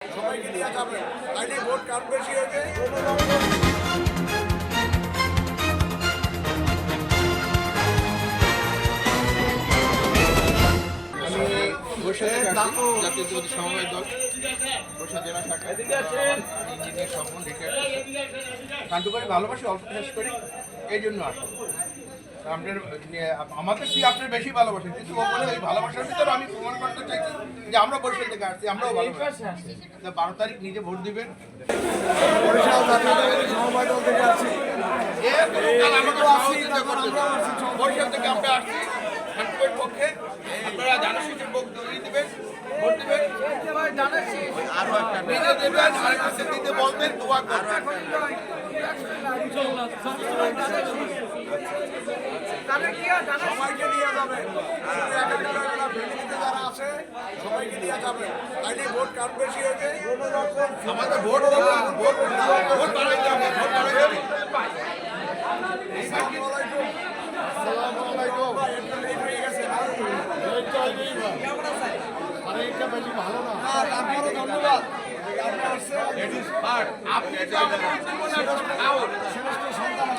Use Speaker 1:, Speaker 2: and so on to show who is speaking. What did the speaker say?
Speaker 1: সবাইকে নিয়ে যাবেন, তাইলে ভোট কার বেশি হয়েছে।
Speaker 2: আমি বরিশাল থেকে আসছি, জাতীয়তাবাদী সমবায় দল বরিশাল জেলা শাখা ইঞ্জিনিয়ার সম্মান রিটায়ার শান্ত করি, ভালোবাসি, অল্প শেষ করি, এই জন্য আসি। আপনার আমাদের কি আপনার বেশি ভালোবাসেন, কিন্তু ও বলে ওই ভালোবাসার ভিতরে আমি প্রমাণ করতে চাইছি যে আমরা বরিশাল থেকে আসছি, আমরাও ভালোবাসি। 12 তারিখ নিজে ভোট দিবেন।
Speaker 1: বরিশাল জাতীয়তাবাদী সমবায় দল থেকে আসছি।
Speaker 2: বরিশাল থেকে আমরা আসছি শান্তিপুরের পক্ষে। আপনারা জানাশীষের ভোট দিবেন, ভোট দিবেন, নিজে দেবেন, আরেকটা দিতে বলবেন, দোয়া করবেন।
Speaker 1: সবাইকে নিয়ে যাবেন, ফ্যামিলিতে যারা আছে সবাইকে নিয়ে যাবেন, তাইলে ভোট কার বেশি হয়েছে।
Speaker 2: আমাদের ভোট দেবো, ভোট ভোট বাড়াইতে হবে, ভোট বাড়াইতে হবে।
Speaker 1: আসসালামু আলাইকুম। একটু লেট হয়ে গেছে। তারপরে ধন্যবাদ। আপনি আসছেন।
Speaker 2: আপনি যে আমাদের জীবনের আউট।
Speaker 1: শ্রেষ্ঠ সন্তান